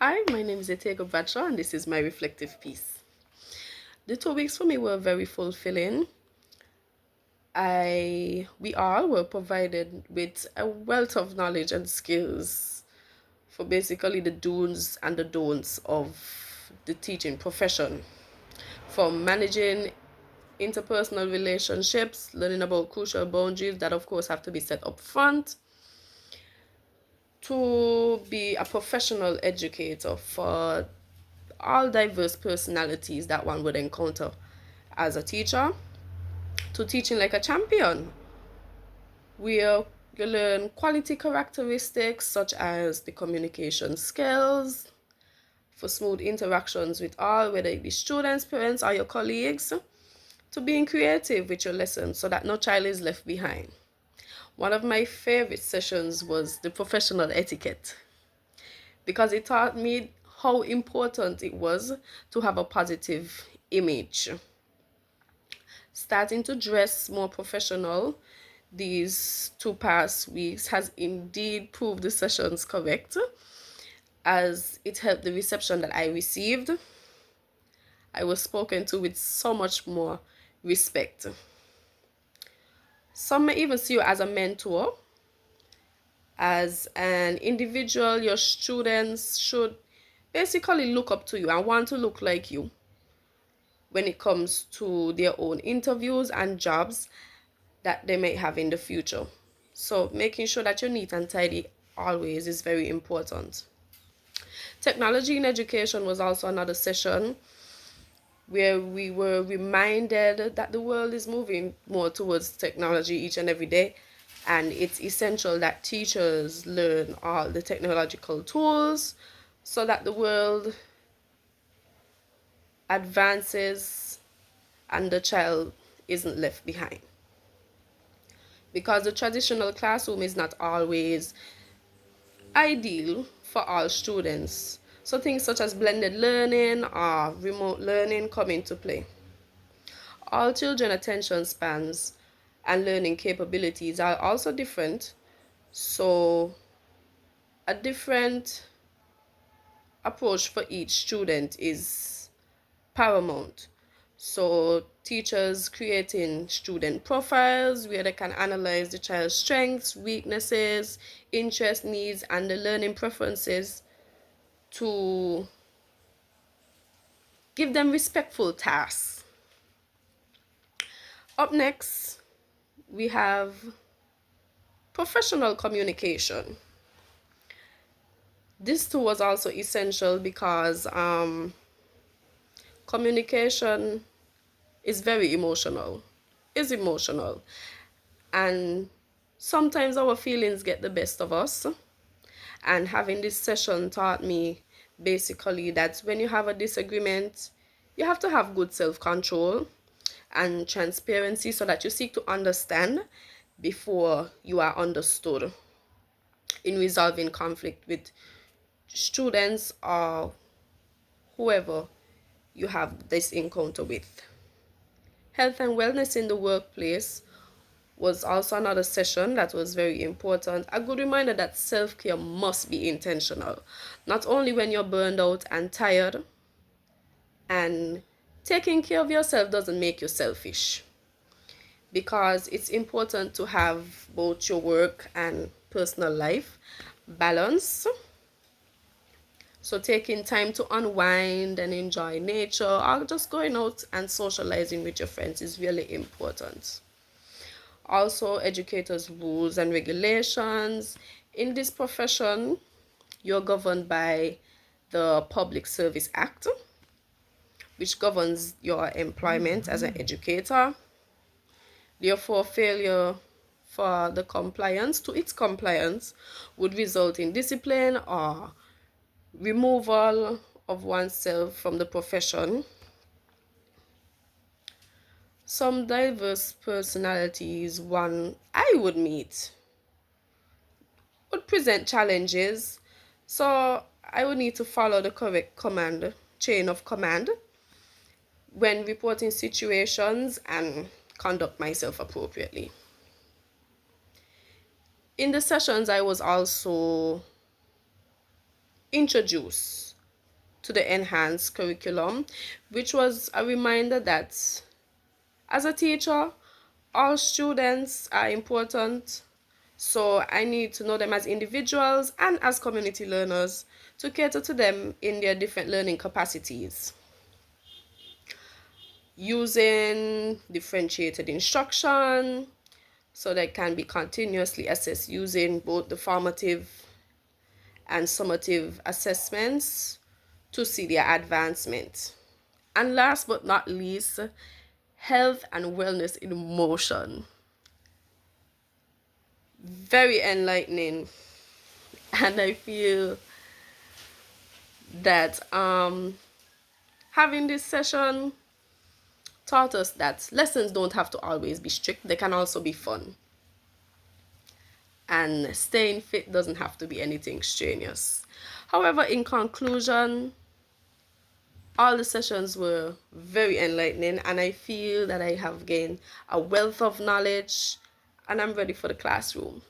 Hi, my name is Etega Bradshaw, and this is my reflective piece. The 2 weeks for me were very fulfilling. We all were provided with a wealth of knowledge and skills for basically the do's and the don'ts of the teaching profession. From managing interpersonal relationships, learning about crucial boundaries that, of course, have to be set up front, to be a professional educator for all diverse personalities that one would encounter as a teacher, to teaching like a champion, where you learn quality characteristics such as the communication skills for smooth interactions with all, whether it be students, parents, or your colleagues, to being creative with your lessons so that no child is left behind. One of my favorite sessions was the professional etiquette because it taught me how important it was to have a positive image. Starting to dress more professional these 2 past weeks has indeed proved the sessions correct, as it helped the reception that I received. I was spoken to with so much more respect. Some may even see you as a mentor, as an individual. Your students should basically look up to you and want to look like you when it comes to their own interviews and jobs that they may have in the future. So making sure that you're neat and tidy always is very important. Technology in education was also another session where we were reminded that the world is moving more towards technology each and every day, and it's essential that teachers learn all the technological tools so that the world advances and the child isn't left behind. Because the traditional classroom is not always ideal for all students. So things such as blended learning or remote learning come into play. All children attention spans and learning capabilities are also different. So a different approach for each student is paramount. So teachers creating student profiles where they can analyze the child's strengths, weaknesses, interests, needs, and the learning preferences to give them respectful tasks. Up next, we have professional communication. This too was also essential because communication is very emotional, is emotional, and sometimes our feelings get the best of us. And having this session taught me basically that when you have a disagreement, you have to have good self-control and transparency so that you seek to understand before you are understood in resolving conflict with students or whoever you have this encounter with. Health and wellness in the workplace was also another session that was very important. A good reminder that self-care must be intentional, not only when you're burned out and tired, and taking care of yourself doesn't make you selfish, because it's important to have both your work and personal life balance. So taking time to unwind and enjoy nature or just going out and socializing with your friends is really important. Also, educators' rules and regulations. In this profession, you're governed by the Public Service Act, which governs your employment as an educator. Therefore, failure for the compliance to its compliance would result in discipline or removal of oneself from the profession. Some diverse personalities one I would meet would present challenges, so I would need to follow the correct command chain of command when reporting situations and conduct myself appropriately. In the sessions, I was also introduced to the enhanced curriculum, which was a reminder that as a teacher, all students are important. So I need to know them as individuals and as community learners to cater to them in their different learning capacities. Using differentiated instruction so that can be continuously assessed using both the formative and summative assessments to see their advancement. And last but not least, health and wellness in motion. Very enlightening. And I feel that having this session taught us that lessons don't have to always be strict, they can also be fun. And staying fit doesn't have to be anything strenuous. However, in conclusion, all the sessions were very enlightening, and I feel that I have gained a wealth of knowledge, and I'm ready for the classroom.